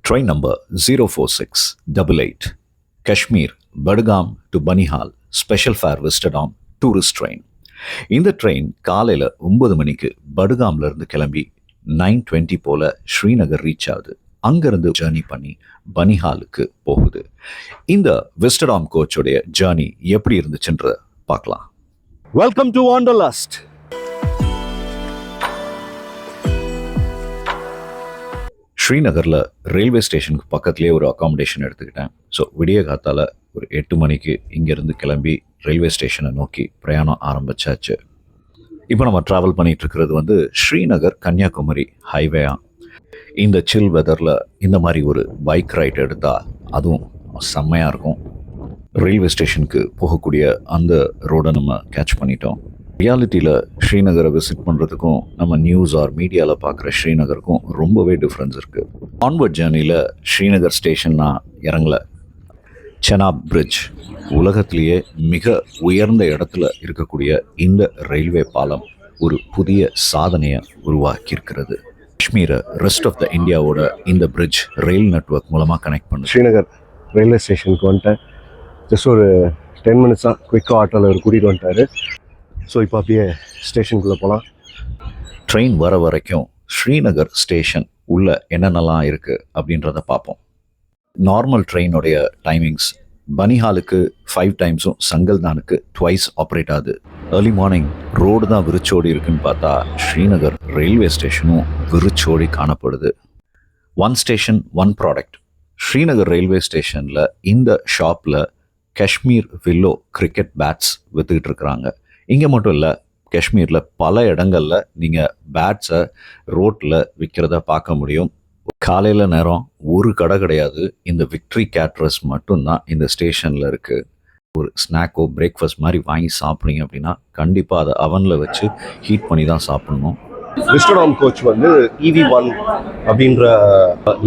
Train number 04688, Kashmir, Budgam to Banihal, special fare visited on tourist train. இந்த train காலையில் 9 மணிக்கு படுகாம்ல இருந்து கிளம்பி 9:20 போல ஸ்ரீநகர் ரீச் ஆகுது. அங்கிருந்து ஜேர்னி பண்ணி பனிஹாலுக்கு போகுது. இந்த விஸ்டடாம் கோச்சோடைய ஜேர்னி எப்படி இருந்துச்சுன்ற பார்க்கலாம். Welcome to Wanderlust. ஸ்ரீநகரில் ரயில்வே ஸ்டேஷனுக்கு பக்கத்துலேயே ஒரு அகாமடேஷன் எடுத்துக்கிட்டேன். ஸோ விடிய காத்தால் ஒரு 8 மணிக்கு இங்கேருந்து கிளம்பி ரயில்வே ஸ்டேஷனை நோக்கி பிரயாணம் ஆரம்பித்தாச்சு. இப்போ நம்ம ட்ராவல் பண்ணிகிட்டு இருக்கிறது ஸ்ரீநகர் கன்னியாகுமரி ஹைவேயா. இந்த சில் வெதரில் இந்த மாதிரி ஒரு பைக் ரைட் எடுத்தால் அதுவும் செம்மையாக இருக்கும். ரயில்வே ஸ்டேஷனுக்கு போகக்கூடிய அந்த ரோடை நம்ம கேட்ச் பண்ணிட்டோம். ரியாலிட்டியில் ஸ்ரீநகரை விசிட் பண்ணுறதுக்கும் நம்ம நியூஸ் ஆர் மீடியாவில் பார்க்குற ஸ்ரீநகருக்கும் ரொம்பவே டிஃப்ரென்ஸ் இருக்குது. ஆன்வர்ட் ஜேர்னியில் ஸ்ரீநகர் ஸ்டேஷன் நான் இறங்கலை. செனாப் பிரிட்ஜ், உலகத்திலேயே மிக உயர்ந்த இடத்துல இருக்கக்கூடிய இந்த ரயில்வே பாலம் ஒரு புதிய சாதனையை உருவாக்கியிருக்கிறது. காஷ்மீரை ரெஸ்ட் ஆஃப் த இந்தியாவோட இந்த பிரிட்ஜ் ரயில் நெட்வொர்க் மூலமாக கனெக்ட் பண்ணு. ஸ்ரீநகர் ரயில்வே ஸ்டேஷனுக்கு வந்துட்டேன். ஜஸ்ட் ஒரு 10 மினிட்ஸ் தான் குயிக்காக ஆட்டோவில் ஒரு கூட்டிகிட்டு வந்துட்டாரு. ஸோ இப்போ அப்படியே ஸ்டேஷனுக்குள்ளே போகலாம். ட்ரெயின் வர வரைக்கும் ஸ்ரீநகர் ஸ்டேஷன் உள்ள என்னென்னலாம் இருக்குது அப்படின்றத பார்ப்போம். நார்மல் ட்ரெயினுடைய டைமிங்ஸ் பனிஹாலுக்கு 5 டைம்ஸும் சங்கல்தானுக்கு 2 ஆப்ரேட் ஆகுது. ஏர்லி மார்னிங் ரோடு தான் விரிச்சோடி இருக்குன்னு பார்த்தா ஸ்ரீநகர் ரயில்வே ஸ்டேஷனும் விரிச்சோடி காணப்படுது. 1 ஸ்டேஷன் 1 ப்ராடக்ட். ஸ்ரீநகர் ரயில்வே ஸ்டேஷனில் இந்த ஷாப்பில் காஷ்மீர் வில்லோ கிரிக்கெட் பேட்ஸ் விற்றுக்கிட்டு இருக்கிறாங்க. இங்கே மட்டும் இல்லை, காஷ்மீரில் பல இடங்களில் நீங்கள் பேட்ஸை ரோட்டில் விற்கிறத பார்க்க முடியும். காலையில் நேரம் ஒரு கடை கிடையாது. இந்த விக்ட்ரி கேட்ரஸ் மட்டும்தான் இந்த ஸ்டேஷனில் இருக்குது. ஒரு ஸ்நாக்கோ பிரேக்ஃபாஸ்ட் மாதிரி வாங்கி சாப்பிட்றீங்க அப்படின்னா கண்டிப்பாக அதை அவனில் வச்சு ஹீட் பண்ணி தான் சாப்பிடணும். விஸ்டடாம் கோச் EV1 அப்படின்ற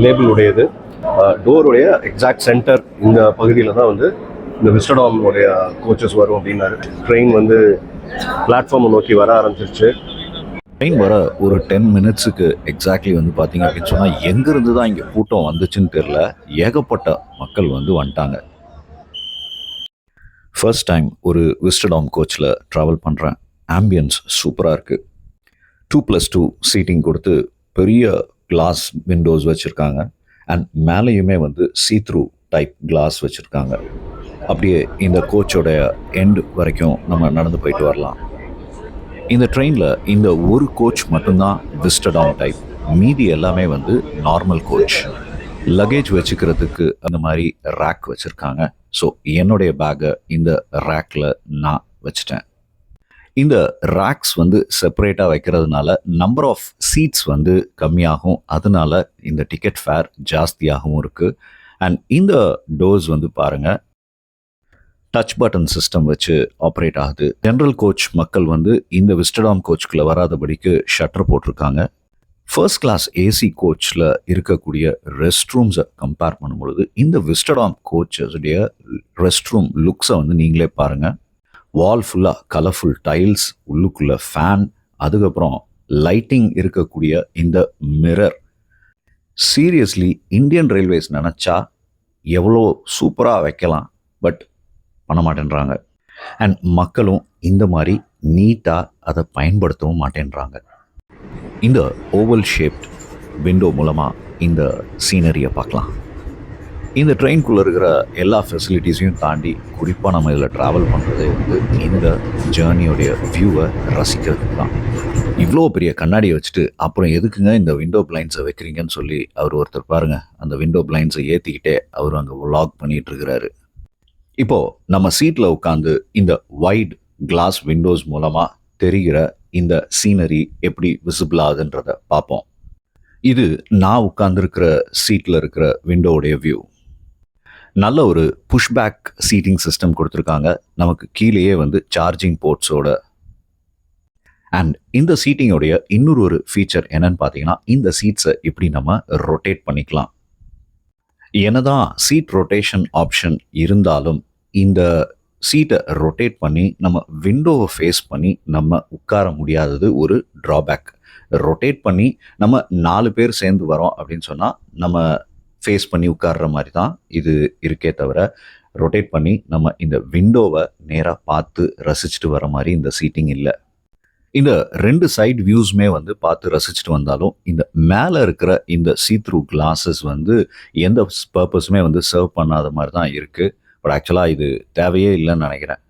லேபிள் உடையது. டோருடைய எக்ஸாக்ட் சென்டர் இந்த பகுதியில் தான் இந்த விஸ்டடாமுடைய கோச்சஸ் வரும் அப்படின்னாரு. ட்ரெயின் பிளாட்ஃபார்மை நோக்கி வர ஆரம்பிச்சிருச்சு. ட்ரெயின் வர ஒரு 10 மினிட்ஸுக்கு எக்ஸாக்ட்லி பார்த்தீங்க அப்படின்னு சொன்னால் எங்கேருந்து தான் இங்கே கூட்டம் வந்துச்சுன்னு தெரில. ஏகப்பட்ட மக்கள் வந்துட்டாங்க. ஃபர்ஸ்ட் டைம் ஒரு விஸ்டடாம் கோச்சில் ட்ராவல் பண்ணுறேன். ஆம்பியன்ஸ் சூப்பராக இருக்குது. 2+2 சீட்டிங் கொடுத்து பெரிய கிளாஸ் விண்டோஸ் வச்சுருக்காங்க. அண்ட் மேலேயுமே சீத்ரூ டைப் கிளாஸ் வச்சுருக்காங்க. அப்படியே இந்த கோச்சோடைய எண்டு வரைக்கும் நம்ம நடந்து போயிட்டு வரலாம். இந்த ட்ரெயினில் இந்த ஒரு கோச் மட்டும்தான் விஸ்டடாம் டைப். மீதி எல்லாமே நார்மல் கோச். லக்கேஜ் வச்சுக்கிறதுக்கு அந்த மாதிரி ரேக் வச்சுருக்காங்க. ஸோ என்னுடைய பேக்கை இந்த ரேக்கில் நான் வச்சுட்டேன். இந்த ரேக்ஸ் செப்பரேட்டாக வைக்கிறதுனால நம்பர் ஆஃப் சீட்ஸ் கம்மியாகும். அதனால இந்த டிக்கெட் ஃபேர் ஜாஸ்தியாகவும் இருக்குது. அண்ட் இந்த டோர்ஸ் பாருங்கள், டச் பட்டன் சிஸ்டம் வச்சு ஆப்ரேட் ஆகுது. ஜென்ரல் கோச் மக்கள் இந்த விஸ்டடாம் கோச்சுக்குள்ளே வராதபடிக்கு ஷட்டர் போட்டிருக்காங்க. ஃபர்ஸ்ட் கிளாஸ் ஏசி கோச்சில் இருக்கக்கூடிய ரெஸ்ட் ரூம்ஸை கம்பேர் பண்ணும்பொழுது இந்த விஸ்டடாம் கோச்சஸுடைய ரெஸ்ட் ரூம் லுக்ஸை நீங்களே பாருங்கள். வால் ஃபுல்லாக கலர்ஃபுல் டைல்ஸ், உள்ளுக்குள்ளே ஃபேன், அதுக்கப்புறம் லைட்டிங் இருக்கக்கூடிய இந்த மிரர். சீரியஸ்லி இந்தியன் ரயில்வேஸ் நினச்சா எவ்வளோ சூப்பராக வைக்கலாம், பட் பண்ண மாட்டேன்றாங்க. அண்ட் மக்களும் இந்த மாதிரி நீட்டாக அதை பயன்படுத்தவும் மாட்டேன்றாங்க. இந்த ஓவல் ஷேப்ட் விண்டோ மூலமாக இந்த சீனரியை பார்க்கலாம். இந்த ட்ரெயின்குள்ளே இருக்கிற எல்லா ஃபெசிலிட்டிஸையும் தாண்டி குறிப்பாக நம்ம இதில் ட்ராவல் பண்ணுறது இந்த ஜேர்னியோடைய வியூவை ரசிக்கிறதுக்கு தான். இவ்வளோ பெரிய கண்ணாடியை வச்சுட்டு அப்புறம் எதுக்குங்க இந்த விண்டோ பிளைண்ட்ஸை வைக்கிறீங்கன்னு சொல்லி அவர் ஒருத்தர் பாருங்கள், அந்த விண்டோ பிளைண்ட்ஸை ஏற்றிக்கிட்டே அவர் அங்கே விலாக் பண்ணிகிட்டு இருக்கிறாரு. இப்போது நம்ம சீட்டில் உட்காந்து இந்த வைட் கிளாஸ் விண்டோஸ் மூலமாக தெரிகிற இந்த சீனரி எப்படி விசிபிள் ஆகுதுன்றதை பார்ப்போம். இது நான் உட்காந்துருக்கிற சீட்டில் இருக்கிற விண்டோவுடைய வியூ. நல்ல ஒரு புஷ்பேக் சீட்டிங் சிஸ்டம் கொடுத்துருக்காங்க. நமக்கு கீழேயே சார்ஜிங் போர்ட்ஸோட. அண்ட் இந்த சீட்டிங்கோடைய இன்னொரு ஃபீச்சர் என்னன்னு பார்த்தீங்கன்னா, இந்த சீட்ஸை இப்படி நம்ம ரொட்டேட் பண்ணிக்கலாம். என்னதான் சீட் ரொட்டேஷன் ஆப்ஷன் இருந்தாலும் இந்த சீட்டை ரொட்டேட் பண்ணி நம்ம விண்டோவை ஃபேஸ் பண்ணி நம்ம உட்கார முடியாதது ஒரு ட்ராபேக். ரொட்டேட் பண்ணி நம்ம 4 பேர் சேர்ந்து வரோம் அப்படின்னு சொன்னால் நம்ம ஃபேஸ் பண்ணி உட்கார்ற மாதிரி தான் இது இருக்கே தவிர ரொட்டேட் பண்ணி நம்ம இந்த விண்டோவை நேராக பார்த்து ரசிச்சுட்டு வர மாதிரி இந்த சீட்டிங் இல்லை. இந்த 2 சைடு வியூஸுமே வந்து பார்த்து ரசிச்சுட்டு வந்தாலும் இந்த மேலே இருக்கிற இந்த சீத்ரூ கிளாஸஸ் வந்து எந்த பர்பஸுமே வந்து சர்வ் பண்ணாத மாதிரி தான் இருக்குது. பட் ஆக்சுவலாக இது தேவையே இல்லைன்னு நினைக்கிறேன்.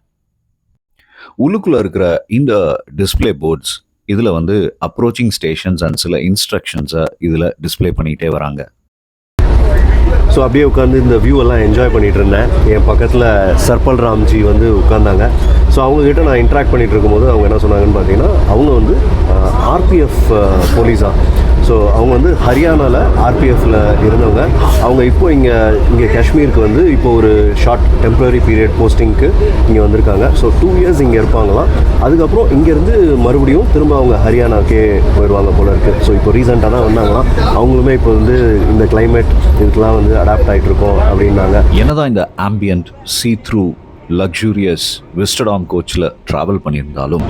உள்ளுக்குள்ளே இருக்கிற இந்த டிஸ்பிளே போர்ட்ஸ் இதில் வந்து அப்ரோச்சிங் ஸ்டேஷன்ஸ் அண்ட் சில இன்ஸ்ட்ரக்ஷன்ஸை இதில் டிஸ்பிளே பண்ணிகிட்டே வராங்க. ஸோ அப்படியே உட்காந்து இந்த வியூ எல்லாம் என்ஜாய் பண்ணிகிட்டு இருந்தேன். என் பக்கத்தில் சர்பல் ராம்ஜி வந்து உட்காந்தாங்க. ஸோ அவங்கக்கிட்ட நான் இன்ட்ராக்ட் பண்ணிகிட்டு இருக்கும்போது அவங்க என்ன சொன்னாங்கன்னு பார்த்தீங்கன்னா, அவங்க வந்து ஆர்பிஎஃப் போலீஸாக. ஸோ அவங்க வந்து ஹரியானாவில் ஆர்பிஎஃப்பில் இருந்தவங்க. அவங்க இப்போ இங்கே காஷ்மீருக்கு வந்து இப்போ ஒரு ஷார்ட் டெம்பரரி பீரியட் போஸ்டிங்க்கு இங்கே வந்திருக்காங்க. ஸோ 2 இயர்ஸ் இங்கே இருப்பாங்களாம். அதுக்கப்புறம் இங்கேருந்து மறுபடியும் திரும்ப அவங்க ஹரியானாக்கே போயிடுவாங்க போல இருக்குது. ஸோ இப்போ ரீசெண்டாக தான் வந்தாங்களாம். அவங்களுமே இப்போ வந்து இந்த கிளைமேட் இதுக்கெலாம் வந்து அடாப்ட் ஆகிட்டு இருக்கோம் அப்படின்னாங்க. என்னதான் இந்த ஆம்பியன்ட் சீ-த்ரூ லக்ஸூரியஸ் விஸ்டடாம் கோச்சில் ட்ராவல் பண்ணியிருந்தாலும்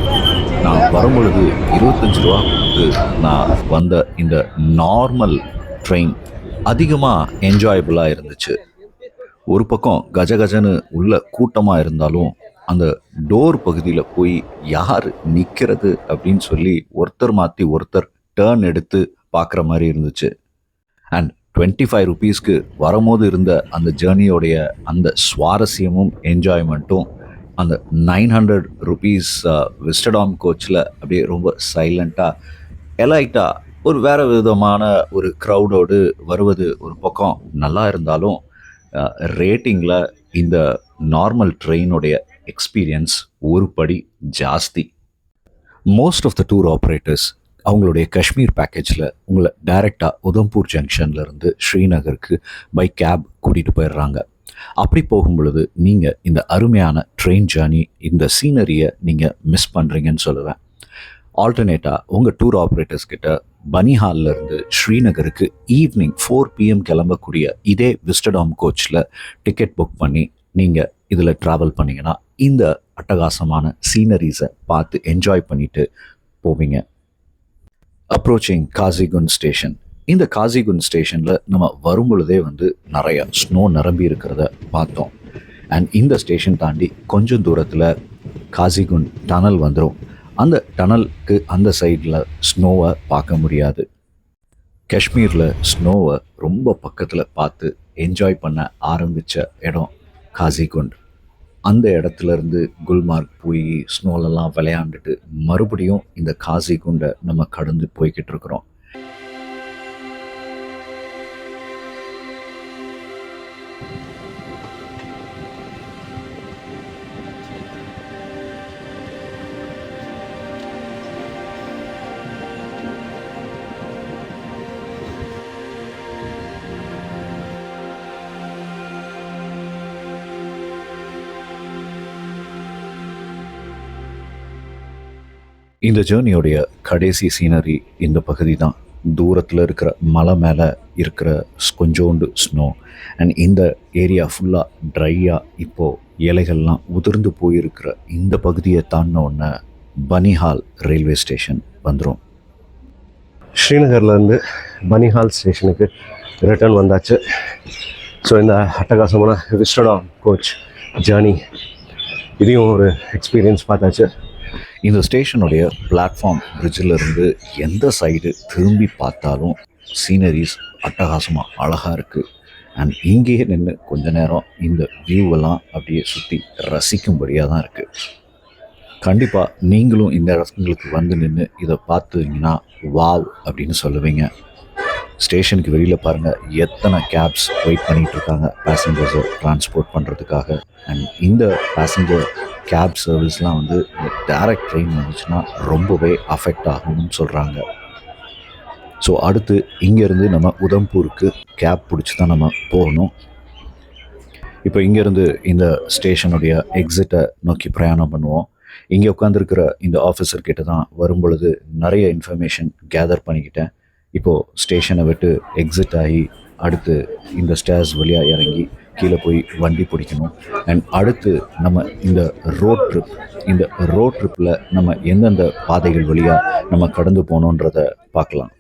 நான் வரும்பொழுது 25 ரூபா கொடுத்து நான் வந்த இந்த நார்மல் ட்ரெயின் அதிகமாக என்ஜாயபுளாக இருந்துச்சு. ஒரு பக்கம் கஜகஜன்னு உள்ள கூட்டமாக இருந்தாலும் அந்த டோர் பகுதியில் போய் யார் நிற்கிறது அப்படின்னு சொல்லி ஒருத்தர் மாற்றி ஒருத்தர் டேர்ன் எடுத்து பார்க்குற மாதிரி இருந்துச்சு. அண்ட் 25 ருபீஸ்க்கு வரும்போது இருந்த அந்த ஜேர்னியோடைய அந்த சுவாரஸ்யமும் என்ஜாய்மெண்ட்டும் அந்த 900 ருபீஸ் விஸ்டடாம் கோச்சில் அப்படியே ரொம்ப சைலண்ட்டாக எலைட்டாக ஒரு வேறு விதமான ஒரு க்ரௌடோடு வருவது ஒரு பக்கம் நல்லா இருந்தாலும் ரேட்டிங்கில் இந்த நார்மல் ட்ரெயினுடைய எக்ஸ்பீரியன்ஸ் ஒரு படி ஜாஸ்தி. Most of the tour operators அவங்களுடைய காஷ்மீர் பேக்கேஜில் உங்களை டைரெக்டாக உதம்பூர் ஜங்ஷன்லேருந்து ஸ்ரீநகருக்கு பை கேப் கூட்டிகிட்டு போயிடுறாங்க. அப்படி போகும் பொழுது நீங்கள் இந்த அருமையான ட்ரெயின் ஜேர்னி, இந்த சீனரியை நீங்கள் மிஸ் பண்ணுறீங்கன்னு சொல்லுவேன். ஆல்டர்னேட்டாக உங்கள் டூர் ஆப்ரேட்டர்ஸ் கிட்ட பனிஹால்லேருந்து ஸ்ரீநகருக்கு ஈவினிங் 4 PM கிளம்பக்கூடிய இதே விஸ்டடாம் கோச்சில் டிக்கெட் புக் பண்ணி நீங்கள் இதில் ட்ராவல் பண்ணிங்கன்னா இந்த அட்டகாசமான சீனரிஸை பார்த்து என்ஜாய் பண்ணிவிட்டு போவீங்க. Approaching Qazigund station. இந்த காசிகுண்ட் ஸ்டேஷனில் நம்ம வரும்பொழுதே வந்து நிறைய ஸ்னோ நிரம்பி இருக்கிறத பார்த்தோம். அண்ட் இந்த ஸ்டேஷன் தாண்டி கொஞ்சம் தூரத்தில் காசிகுண்ட் டனல் வந்துடும். அந்த டனலுக்கு அந்த சைடில் ஸ்னோவை பார்க்க முடியாது. காஷ்மீரில் ஸ்னோவை ரொம்ப பக்கத்தில் பார்த்து என்ஜாய் பண்ண ஆரம்பித்த இடம் காசிகுண்ட். அந்த இடத்துலேருந்து குல்மார்க் போய் ஸ்னோலெல்லாம் விளையாண்டுட்டு மறுபடியும் இந்த காசிகுண்டை நம்ம கடந்து போய்கிட்டு இருக்கிறோம். இந்த ஜேர்னியோடைய கடைசி சீனரி இந்த பகுதி தான். தூரத்தில் இருக்கிற மலை மேலே இருக்கிற கொஞ்சோண்டு ஸ்னோ அண்ட் இந்த ஏரியா ஃபுல்லாக ட்ரையாக இப்போது இலைகள்லாம் உதிர்ந்து போயிருக்கிற இந்த பகுதியை தாண்டின உடனே பனிஹால் ரயில்வே ஸ்டேஷன் வந்துடும். ஸ்ரீநகர்லேருந்து பனிஹால் ஸ்டேஷனுக்கு ரிட்டர்ன் வந்தாச்சு. ஸோ இந்த அட்டகாசமான விஸ்டடாம் கோச் ஜேர்னி இதையும் ஒரு எக்ஸ்பீரியன்ஸ் பார்த்தாச்சு. இந்த ஸ்டேஷனுடைய பிளாட்ஃபார்ம் பிரிட்ஜிலிருந்து எந்த சைடு திரும்பி பார்த்தாலும் சீனரிஸ் அட்டகாசமாக அழகாக இருக்குது. அண்ட் இங்கேயே நின்று கொஞ்ச நேரம் இந்த வியூவெல்லாம் அப்படியே சுற்றி ரசிக்கும்படியாக தான் இருக்குது. கண்டிப்பாக நீங்களும் இந்த இடங்களுக்கு வந்து நின்று இதை பார்த்தீங்கன்னா வாவ் அப்படின்னு சொல்லுவீங்க. ஸ்டேஷனுக்கு வெளியில் பாருங்கள், எத்தனை கேப்ஸ் வெயிட் பண்ணிகிட்ருக்காங்க பேசஞ்சர்ஸை ட்ரான்ஸ்போர்ட் பண்ணுறதுக்காக. அண்ட் இந்த பேசஞ்சர் கேப் சர்வீஸ்லாம் வந்து இந்த டைரக்ட் ட்ரெயின் வந்துச்சுன்னா ரொம்பவே அஃபெக்ட் ஆகும்னு சொல்கிறாங்க. ஸோ அடுத்து இங்கேருந்து நம்ம உதம்பூருக்கு கேப் பிடிச்சி தான் நம்ம போகணும். இப்போ இங்கேருந்து இந்த ஸ்டேஷனுடைய எக்ஸிட்டை நோக்கி பிரயாணம் பண்ணுவோம். இங்கே உட்காந்துருக்கிற இந்த ஆஃபீஸர்கிட்ட தான் வரும்பொழுது நிறைய இன்ஃபர்மேஷன் கேதர் பண்ணிக்கிட்டேன். இப்போது ஸ்டேஷனை விட்டு எக்ஸிட் ஆகி அடுத்து இந்த ஸ்டேர்ஸ் வழியாக இறங்கி கீழே போய் வண்டி பிடிக்கணும். அண்ட் அடுத்து நம்ம இந்த ரோட் ட்ரிப்பில் நம்ம எந்தெந்த பாதைகள் வழியாக நம்ம கடந்து போகணுன்றதை பார்க்கலாம்.